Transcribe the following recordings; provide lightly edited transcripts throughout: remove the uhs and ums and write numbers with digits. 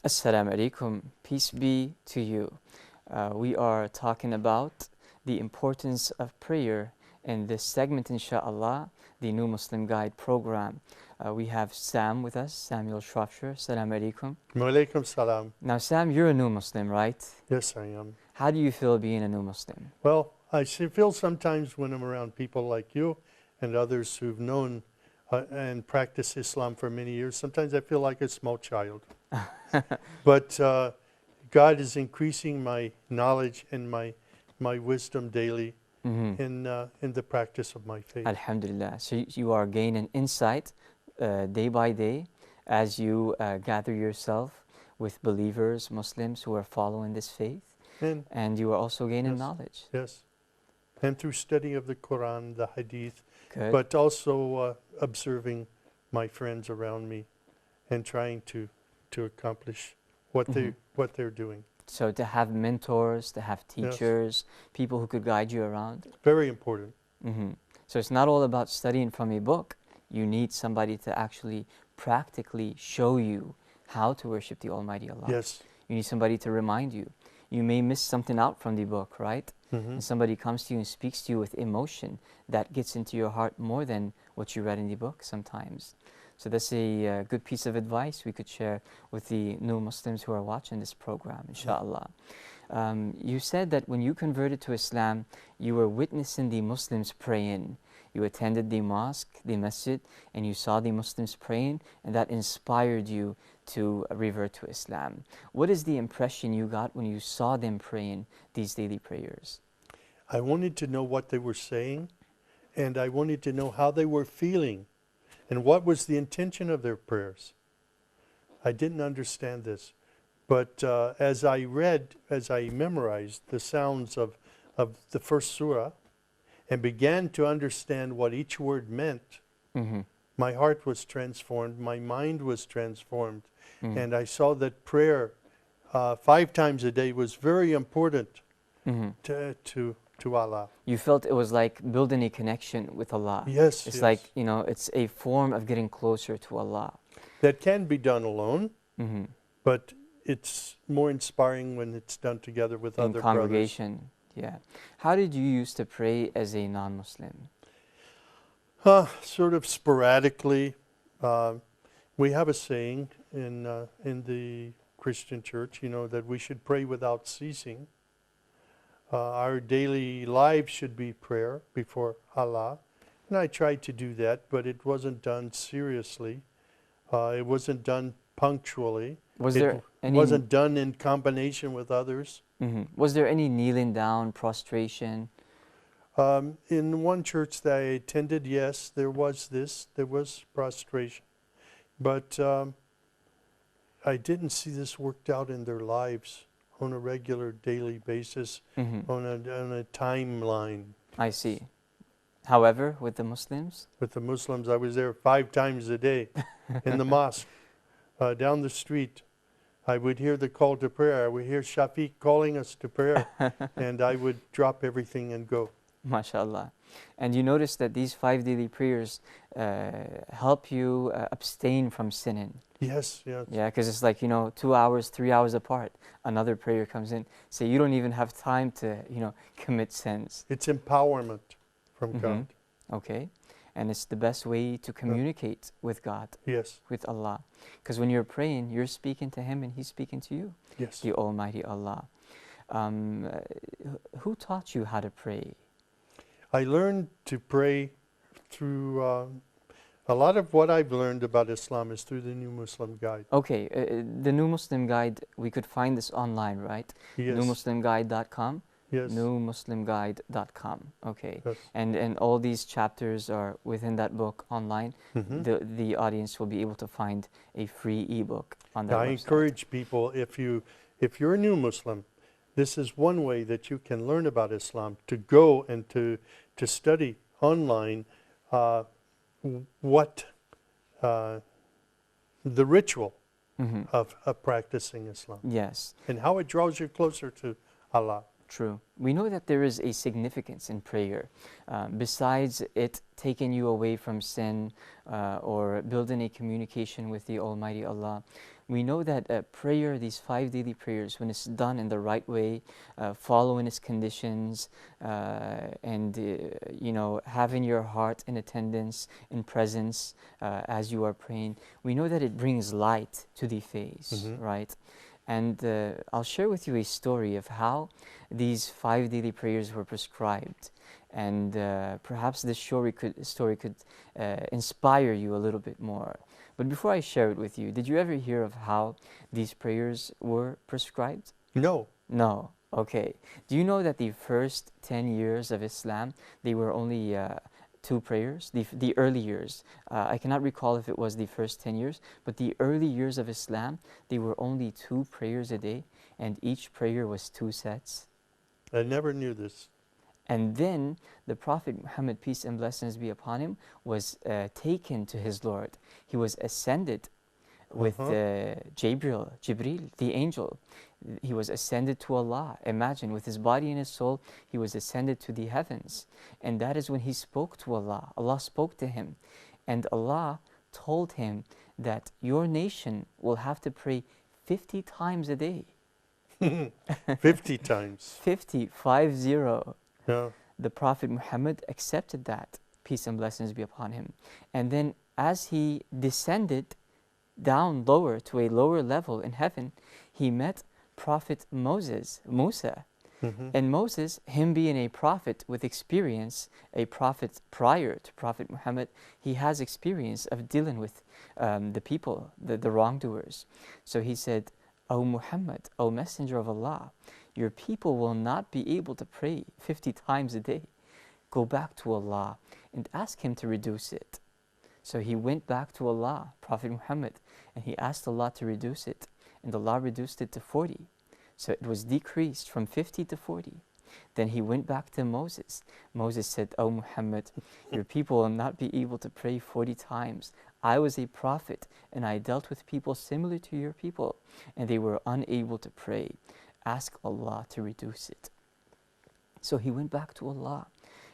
Assalamu alaikum. Peace be to you. We are talking about the importance of prayer in this segment, inshallah, the New Muslim Guide program. We have Sam with us, Samuel Shropshire. Assalamu alaikum. Wa alaikum salam. Now, Sam, you're a new Muslim, right? Yes, I am. How do you feel being a new Muslim? Well, I feel sometimes when I'm around people like you and others who've known and practiced Islam for many years, sometimes I feel like a small child. But God is increasing my knowledge and my wisdom daily in the practice of my faith. Alhamdulillah. So you are gaining insight day by day as you gather yourself with believers, Muslims who are following this faith. And you are also gaining knowledge. Yes. And through study of the Quran, the Hadith, Good. but also observing my friends around me and trying to accomplish what they're doing. So to have mentors, to have teachers, people who could guide you around. Very important. So it's not all about studying from a book. You need somebody to actually practically show you how to worship the Almighty Allah. Yes. You need somebody to remind you. You may miss something out from the book, right? And somebody comes to you and speaks to you with emotion that gets into your heart more than what you read in the book sometimes. So that's a good piece of advice we could share with the new Muslims who are watching this program, inshallah. You said that when you converted to Islam, you were witnessing the Muslims praying. You attended the mosque, the masjid, and you saw the Muslims praying, and that inspired you to revert to Islam. What is the impression you got when you saw them praying these daily prayers? I wanted to know what they were saying, and I wanted to know how they were feeling, and what was the intention of their prayers. I didn't understand this, but as I memorized the sounds of the first surah, and began to understand what each word meant, my heart was transformed, my mind was transformed, and I saw that prayer 5 times a day was very important to Allah. You felt it was like building a connection with Allah. Yes. It's like, you know, it's a form of getting closer to Allah. That can be done alone, but it's more inspiring when it's done together with other brothers. In congregation. Yeah. How did you used to pray as a non-Muslim? Sort of sporadically. We have a saying in the Christian church, you know, that we should pray without ceasing. Our daily lives should be prayer before Allah. And I tried to do that, but it wasn't done seriously. It wasn't done punctually. It wasn't done in combination with others. Was there any kneeling down, prostration? In one church that I attended, yes, there was prostration. But I didn't see this worked out in their lives on a regular daily basis, on a timeline. I see. However, with the Muslims? With the Muslims, I was there 5 times a day in the mosque, down the street. I would hear the call to prayer. I would hear Shafiq calling us to prayer, and I would drop everything and go. Masha Allah. And you notice that these 5 daily prayers help you abstain from sinning. Yes, yes. Yeah, because it's like, 2 hours, 3 hours apart, another prayer comes in. So you don't even have time to, commit sins. It's empowerment from God. Okay. And it's the best way to communicate with God. Yes. With Allah. Because when you're praying, you're speaking to Him and He's speaking to you. Yes. The Almighty Allah. Who taught you how to pray? I learned to pray through, a lot of what I've learned about Islam is through the New Muslim Guide. Okay, the New Muslim Guide, we could find this online, right? Yes. NewMuslimGuide.com? Yes. NewMuslimGuide.com. Okay. Yes. And all these chapters are within that book online. The audience will be able to find a free ebook on that website. I encourage people, if you're a new Muslim, this is one way that you can learn about Islam, to go and to study online what the ritual of practicing Islam. Yes. And how it draws you closer to Allah. True. We know that there is a significance in prayer. Besides it taking you away from sin or building a communication with the Almighty Allah, We know that prayer, these 5 daily prayers, when it's done in the right way, following its conditions, and having your heart in attendance, in presence, as you are praying, we know that it brings light to the face, right? And I'll share with you a story of how these 5 daily prayers were prescribed. And perhaps this story could inspire you a little bit more. But before I share it with you, did you ever hear of how these prayers were prescribed? No. No. Okay. Do you know that the first 10 years of Islam, they were only 2 prayers? The early years. I cannot recall if it was the first 10 years, but the early years of Islam, they were only 2 prayers a day, and each prayer was 2 sets. I never knew this. And then the Prophet Muhammad, peace and blessings be upon him, was taken to his Lord. He was ascended with Jibril, the angel. He was ascended to Allah. Imagine, with his body and his soul, he was ascended to the heavens. And that is when he spoke to Allah. Allah spoke to him. And Allah told him that your nation will have to pray 50 times a day. 50 times. 50, 5-0. Yeah. The Prophet Muhammad accepted that, peace and blessings be upon him. And then as he descended down lower to a lower level in heaven, he met Prophet Musa. And Moses, him being a prophet with experience, a prophet prior to Prophet Muhammad, he has experience of dealing with the people, the wrongdoers. So he said, O Muhammad, O Messenger of Allah, your people will not be able to pray 50 times a day. Go back to Allah and ask Him to reduce it. So he went back to Allah, Prophet Muhammad, and he asked Allah to reduce it. And Allah reduced it to 40. So it was decreased from 50 to 40. Then he went back to Moses. Moses said, O Muhammad, your people will not be able to pray 40 times. I was a prophet, and I dealt with people similar to your people, and they were unable to pray. Ask Allah to reduce it. So he went back to Allah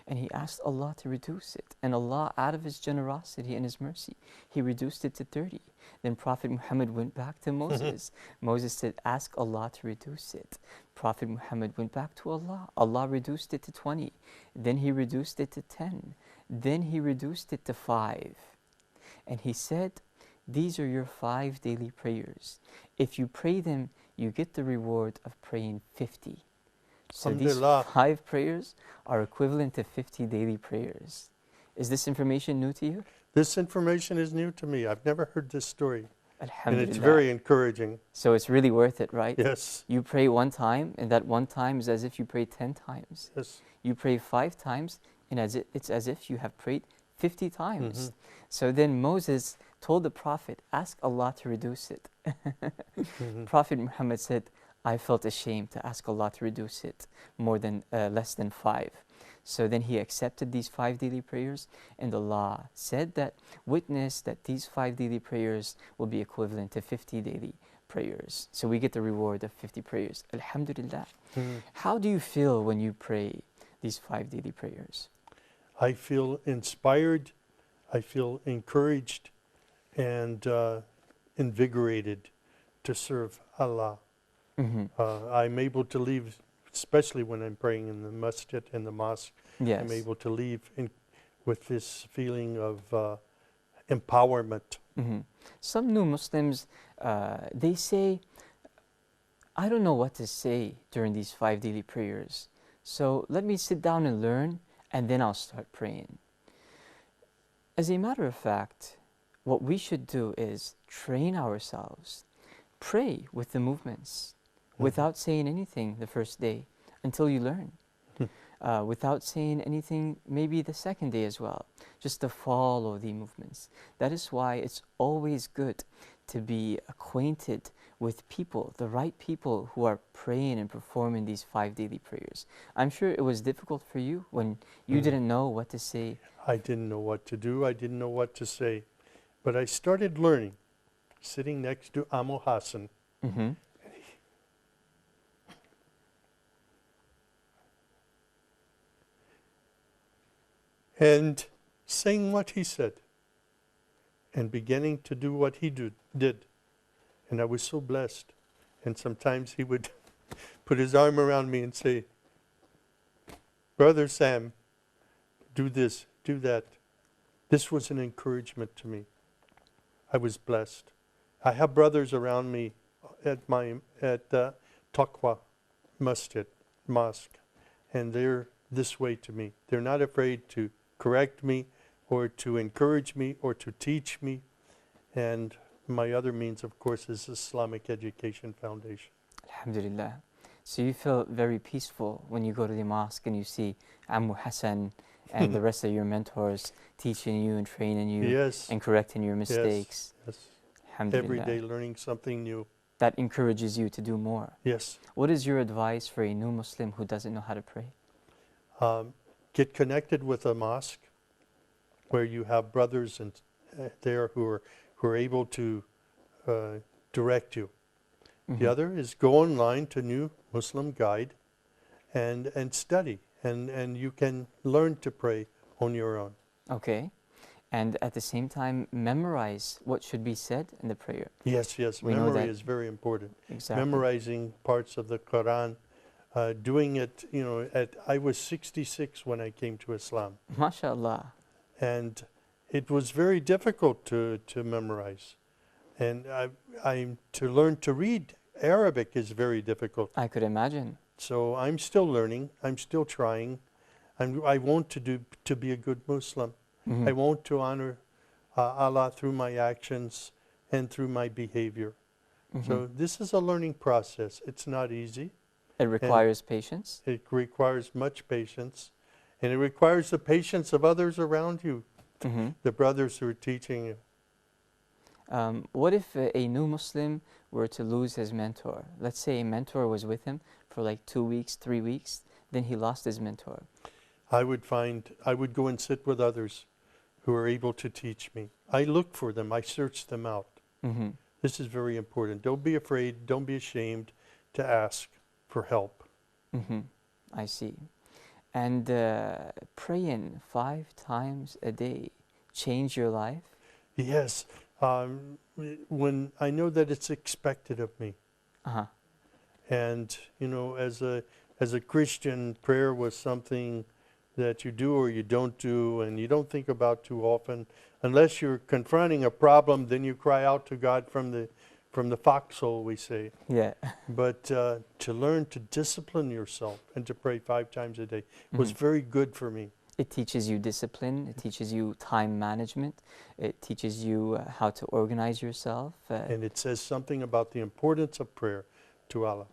and he asked Allah to reduce it. And Allah, out of His generosity and His mercy, He reduced it to 30. Then Prophet Muhammad went back to Moses. Moses said, ask Allah to reduce it. Prophet Muhammad went back to Allah. Allah reduced it to 20. Then He reduced it to 10. Then He reduced it to 5. And He said, these are your 5 daily prayers. If you pray them, you get the reward of praying 50. So these 5 prayers are equivalent to 50 daily prayers. Is this information new to you? This information is new to me. I've never heard this story. Alhamdulillah. And it's very encouraging. So it's really worth it, right? Yes. You pray 1 time, and that 1 time is as if you prayed 10 times. Yes. You pray 5 times, and it's as if you have prayed 50 times. So then Moses told the Prophet, ask Allah to reduce it. Prophet Muhammad said, I felt ashamed to ask Allah to reduce it less than 5. So then he accepted these 5 daily prayers, and Allah said that, witness that these 5 daily prayers will be equivalent to 50 daily prayers. So we get the reward of 50 prayers. Alhamdulillah. How do you feel when you pray these 5 daily prayers? I feel inspired, I feel encouraged, and invigorated to serve Allah. I'm able to leave, especially when I'm praying in the masjid and the mosque, Yes. I'm able to leave with this feeling of empowerment. Some new Muslims, they say, I don't know what to say during these 5 daily prayers. So let me sit down and learn, and then I'll start praying. As a matter of fact, what we should do is train ourselves. Pray with the movements without saying anything the first day until you learn. Without saying anything maybe the second day as well. Just to follow the movements. That is why it's always good to be acquainted with people, the right people who are praying and performing these 5 daily prayers. I'm sure it was difficult for you when you didn't know what to say. I didn't know what to do. I didn't know what to say. But I started learning, sitting next to Amo Hassan. And saying what he said, and beginning to do what he did. And I was so blessed. And sometimes he would put his arm around me and say, Brother Sam, do this, do that. This was an encouragement to me. I was blessed. I have brothers around me at Taqwa Masjid, mosque, and they're this way to me. They're not afraid to correct me or to encourage me or to teach me. And my other means, of course, is Islamic Education Foundation. Alhamdulillah. So you feel very peaceful when you go to the mosque and you see Ammu Hassan and the rest of your mentors teaching you and training you Yes. and correcting your mistakes. Yes. Alhamdulillah. Every day learning something new. That encourages you to do more. Yes. What is your advice for a new Muslim who doesn't know how to pray? Get connected with a mosque where you have brothers and there who are able to direct you. The other is go online to New Muslim Guide and study, and you can learn to pray on your own. Okay. And at the same time, memorize what should be said in the prayer. Yes, yes. We know Memory that- is very important. Exactly. Memorizing parts of the Quran, doing it, I was 66 when I came to Islam. Masha Allah. And it was very difficult to memorize. And to learn to read Arabic is very difficult. I could imagine. So I'm still learning. I'm still trying. I want to be a good Muslim. I want to honor Allah through my actions and through my behavior. So this is a learning process. It's not easy. It requires patience. It requires much patience. And it requires the patience of others around you, the brothers who are teaching you. What if a new Muslim were to lose his mentor? Let's say a mentor was with him for like 2 weeks, 3 weeks, then he lost his mentor. I would go and sit with others who are able to teach me. I look for them. I search them out. This is very important. Don't be afraid. Don't be ashamed to ask for help. I see. And praying 5 times a day change your life? Yes. When I know that it's expected of me. And, as a Christian, prayer was something that you do or you don't do, and you don't think about too often. Unless you're confronting a problem, then you cry out to God from the foxhole, we say. Yeah. But to learn to discipline yourself and to pray 5 times a day was very good for me. It teaches you discipline. It teaches you time management. It teaches you how to organize yourself. And it says something about the importance of prayer to Allah.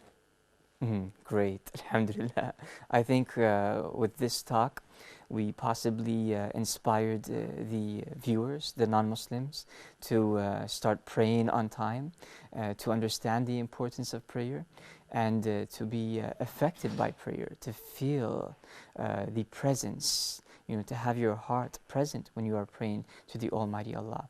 Great. Alhamdulillah. I think with this talk, we possibly inspired the viewers, the non-Muslims, to start praying on time, to understand the importance of prayer, and to be affected by prayer, to feel the presence, to have your heart present when you are praying to the Almighty Allah.